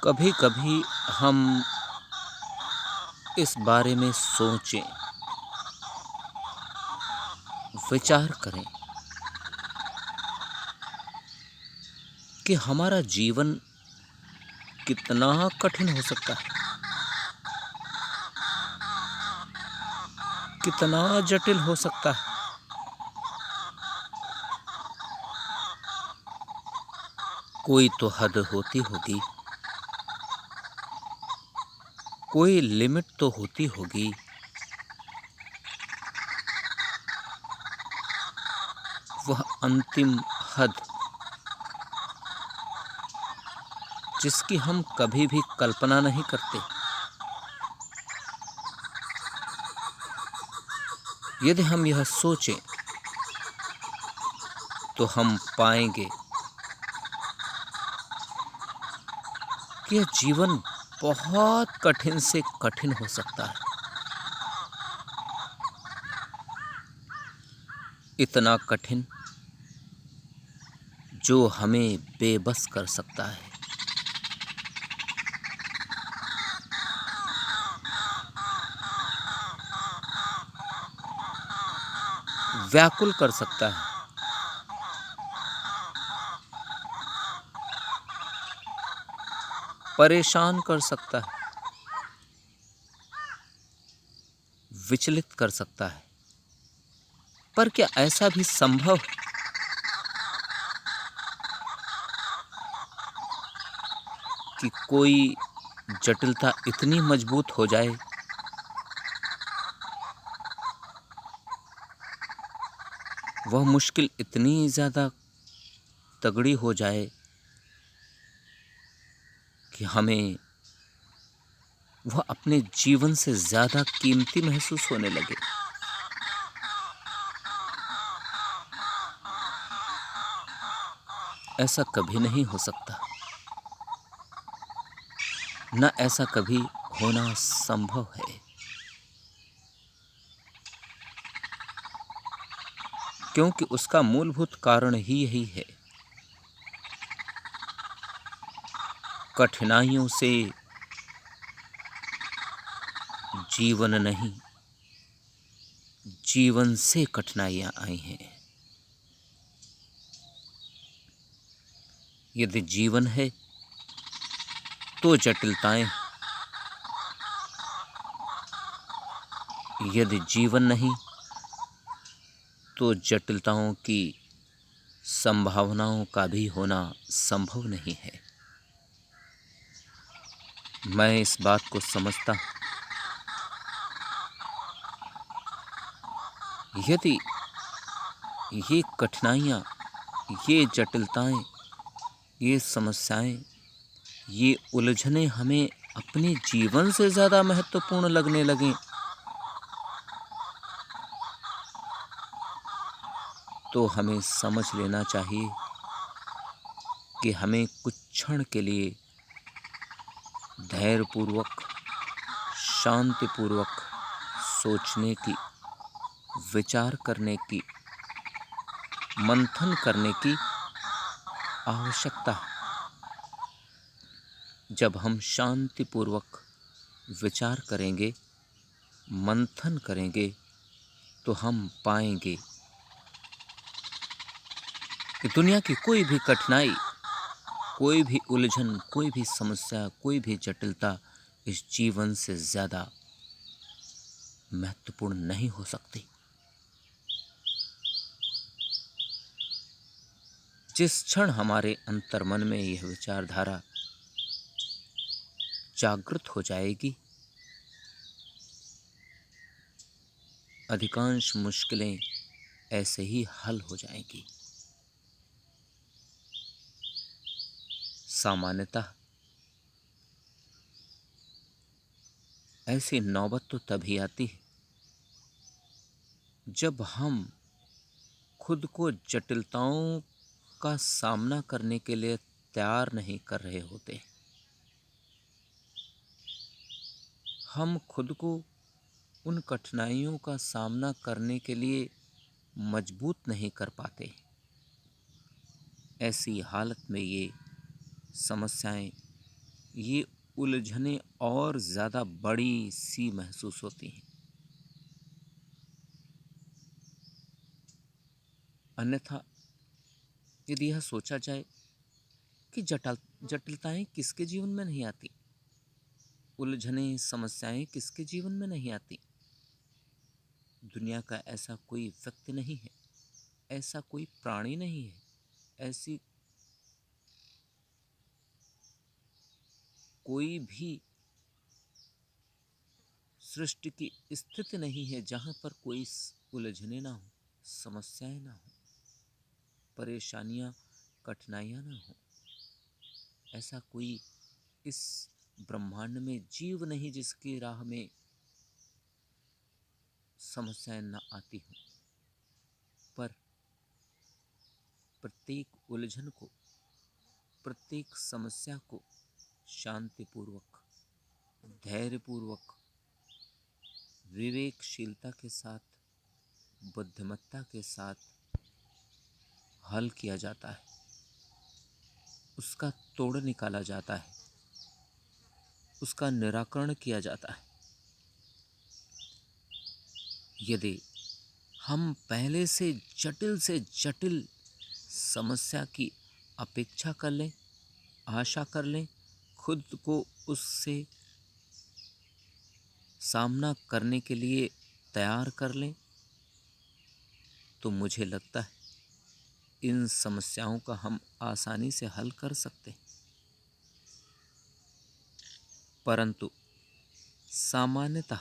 कभी कभी हम इस बारे में सोचें, विचार करें कि हमारा जीवन कितना कठिन हो सकता है, कितना जटिल हो सकता है। कोई तो हद होती होगी, कोई लिमिट तो होती होगी। वह अंतिम हद जिसकी हम कभी भी कल्पना नहीं करते। यदि हम यह सोचें तो हम पाएंगे कि यह जीवन बहुत कठिन से कठिन हो सकता है। इतना कठिन जो हमें बेबस कर सकता है, व्याकुल कर सकता है, परेशान कर सकता है, विचलित कर सकता है। पर क्या ऐसा भी संभव है कि कोई जटिलता इतनी मजबूत हो जाए, वह मुश्किल इतनी ज्यादा तगड़ी हो जाए कि हमें वह अपने जीवन से ज्यादा कीमती महसूस होने लगे? ऐसा कभी नहीं हो सकता, न ऐसा कभी होना संभव है, क्योंकि उसका मूलभूत कारण ही यही है। कठिनाइयों से जीवन नहीं, जीवन से कठिनाइयां आई हैं। यदि जीवन है तो जटिलताएं, यदि जीवन नहीं तो जटिलताओं की संभावनाओं का भी होना संभव नहीं है। मैं इस बात को समझता हूं। यदि ये कठिनाइयां, ये जटिलताएं, ये समस्याएं, ये उलझनें हमें अपने जीवन से ज्यादा महत्वपूर्ण लगने लगें, तो हमें समझ लेना चाहिए कि हमें कुछ क्षण के लिए धैर्यपूर्वक, शांतिपूर्वक सोचने की, विचार करने की, मंथन करने की आवश्यकता है। जब हम शांतिपूर्वक विचार करेंगे, मंथन करेंगे, तो हम पाएंगे कि दुनिया की कोई भी कठिनाई, कोई भी उलझन, कोई भी समस्या, कोई भी जटिलता इस जीवन से ज्यादा महत्वपूर्ण नहीं हो सकती। जिस क्षण हमारे अंतर्मन में यह विचारधारा जागृत हो जाएगी, अधिकांश मुश्किलें ऐसे ही हल हो जाएंगी। सामान्यतः ऐसी नौबत तो तभी आती है जब हम खुद को जटिलताओं का सामना करने के लिए तैयार नहीं कर रहे होते। हम खुद को उन कठिनाइयों का सामना करने के लिए मजबूत नहीं कर पाते। ऐसी हालत में ये समस्याएं ये उलझनें और ज़्यादा बड़ी सी महसूस होती हैं। अन्यथा यदि यह सोचा जाए कि जटिलताएं किसके जीवन में नहीं आती, उलझनें समस्याएं किसके जीवन में नहीं आती। दुनिया का ऐसा कोई व्यक्ति नहीं है, ऐसा कोई प्राणी नहीं है, ऐसी कोई भी सृष्टि की स्थिति नहीं है जहां पर कोई उलझने ना हो, समस्याएं ना हो, परेशानियां, कठिनाइयां ना हो। ऐसा कोई इस ब्रह्मांड में जीव नहीं जिसकी राह में समस्याएं न आती हों। पर प्रत्येक उलझन को, प्रत्येक समस्या को शांतिपूर्वक, धैर्यपूर्वक, विवेकशीलता के साथ, बुद्धिमत्ता के साथ हल किया जाता है, उसका तोड़ निकाला जाता है, उसका निराकरण किया जाता है। यदि हम पहले से जटिल समस्या की अपेक्षा कर लें, आशा कर लें, खुद को उससे सामना करने के लिए तैयार कर लें, तो मुझे लगता है इन समस्याओं का हम आसानी से हल कर सकते हैं। परंतु सामान्यतः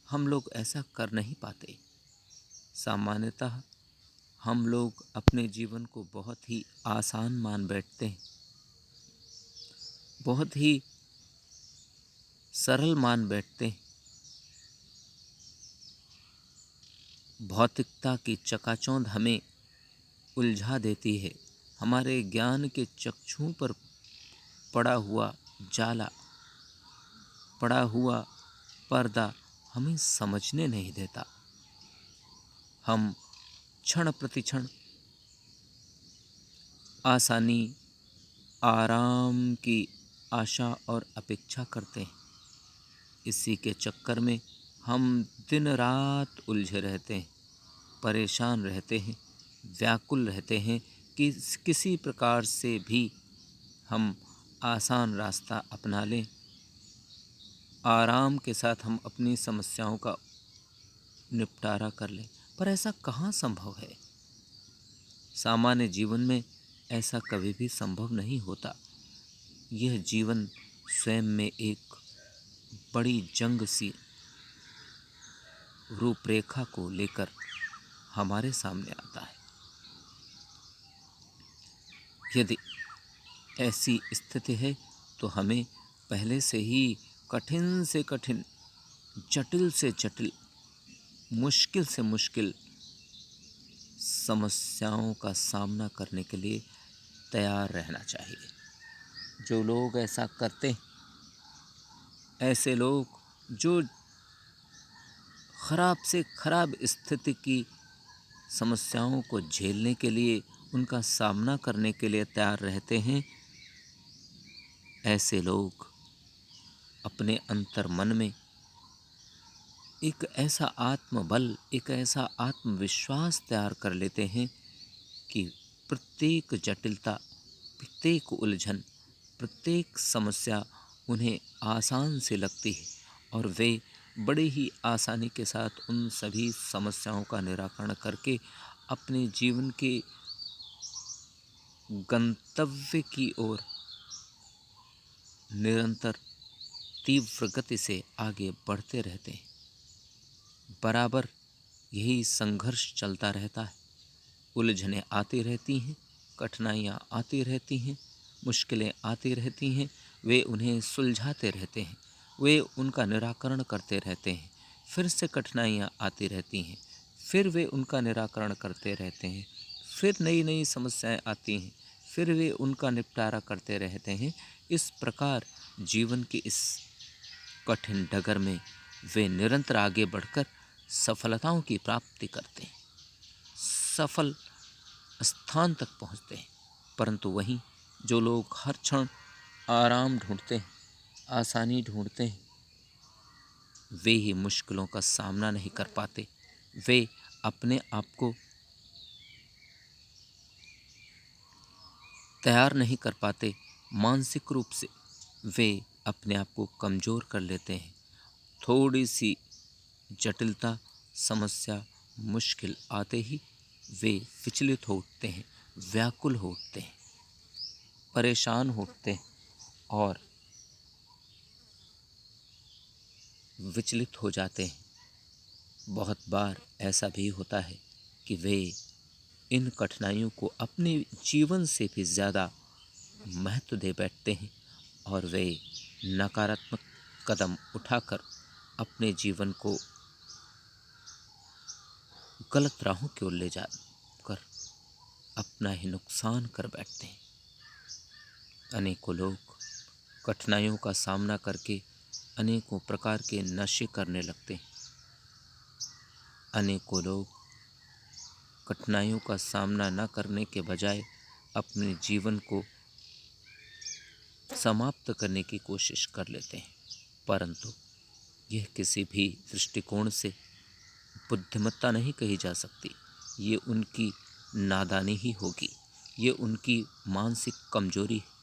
हम लोग ऐसा कर नहीं पाते। सामान्यतः हम लोग अपने जीवन को बहुत ही आसान मान बैठते हैं, बहुत ही सरल मान बैठते हैं। भौतिकता की चकाचौंध हमें उलझा देती है। हमारे ज्ञान के चक्षुओं पर पड़ा हुआ जाला, पड़ा हुआ पर्दा हमें समझने नहीं देता। हम क्षण प्रतिक्षण आसानी, आराम की आशा और अपेक्षा करते हैं। इसी के चक्कर में हम दिन रात उलझे रहते हैं, परेशान रहते हैं, व्याकुल रहते हैं कि किसी प्रकार से भी हम आसान रास्ता अपना लें, आराम के साथ हम अपनी समस्याओं का निपटारा कर लें। पर ऐसा कहाँ संभव है? सामान्य जीवन में ऐसा कभी भी संभव नहीं होता। यह जीवन स्वयं में एक बड़ी जंग सी रूपरेखा को लेकर हमारे सामने आता है। यदि ऐसी स्थिति है तो हमें पहले से कठिन, जटिल से जटिल, मुश्किल से मुश्किल समस्याओं का सामना करने के लिए तैयार रहना चाहिए। जो लोग ऐसा करते हैं, ऐसे लोग जो खराब से खराब स्थिति की समस्याओं को झेलने के लिए, उनका सामना करने के लिए तैयार रहते हैं, ऐसे लोग अपने अंतर मन में एक ऐसा आत्मबल, एक ऐसा आत्मविश्वास तैयार कर लेते हैं कि प्रत्येक जटिलता, प्रत्येक उलझन, प्रत्येक समस्या उन्हें आसान से लगती है और वे बड़े ही आसानी के साथ उन सभी समस्याओं का निराकरण करके अपने जीवन के गंतव्य की ओर निरंतर तीव्र गति से आगे बढ़ते रहते हैं। बराबर यही संघर्ष चलता रहता है। उलझनें आती रहती हैं, कठिनाइयाँ आती रहती हैं, मुश्किलें आती रहती हैं। वे उन्हें सुलझाते रहते हैं, वे उनका निराकरण करते रहते हैं। फिर से कठिनाइयाँ आती रहती हैं, फिर वे उनका निराकरण करते रहते हैं। फिर नई नई समस्याएं आती हैं, फिर वे उनका निपटारा करते रहते हैं। इस प्रकार जीवन की इस कठिन डगर में वे निरंतर आगे बढ़कर सफलताओं की प्राप्ति करते हैं, सफल स्थान तक पहुंचते हैं। परंतु वहीं जो लोग हर क्षण आराम ढूंढते हैं, आसानी ढूंढते हैं, वे ही मुश्किलों का सामना नहीं कर पाते। वे अपने आप को तैयार नहीं कर पाते। मानसिक रूप से वे अपने आप को कमज़ोर कर लेते हैं। थोड़ी सी जटिलता, समस्या, मुश्किल आते ही वे विचलित हो उठते हैं, व्याकुल हो उठते हैं, परेशान हो उठते हैं और विचलित हो जाते हैं। बहुत बार ऐसा भी होता है कि वे इन कठिनाइयों को अपने जीवन से भी ज़्यादा महत्व दे बैठते हैं और वे नकारात्मक कदम उठाकर अपने जीवन को गलत राहों की ओर ले जाकर अपना ही नुकसान कर बैठते हैं। अनेकों लोग कठिनाइयों का सामना करके अनेकों प्रकार के नशे करने लगते हैं। अनेकों लोग कठिनाइयों का सामना न करने के बजाय अपने जीवन को समाप्त करने की कोशिश कर लेते हैं, परंतु यह किसी भी दृष्टिकोण से बुद्धिमत्ता नहीं कही जा सकती। ये उनकी नादानी ही होगी, ये उनकी मानसिक कमजोरी है,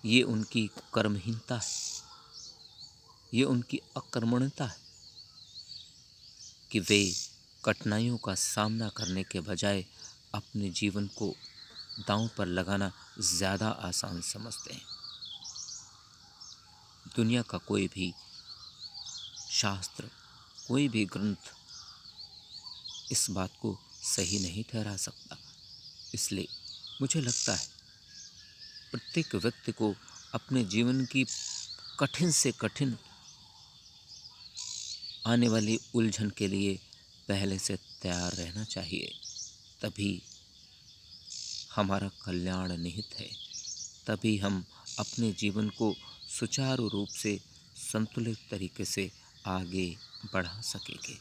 ये उनकी कर्महीनता है, ये उनकी अकर्मण्यता है कि वे कठिनाइयों का सामना करने के बजाय अपने जीवन को दांव पर लगाना ज़्यादा आसान समझते हैं। दुनिया का कोई भी शास्त्र, कोई भी ग्रंथ इस बात को सही नहीं ठहरा सकता। इसलिए मुझे लगता है प्रत्येक व्यक्ति को अपने जीवन की कठिन से कठिन आने वाली उलझन के लिए पहले से तैयार रहना चाहिए। तभी हमारा कल्याण निहित है, तभी हम अपने जीवन को सुचारू रूप से संतुलित तरीके से आगे बढ़ा सकेंगे।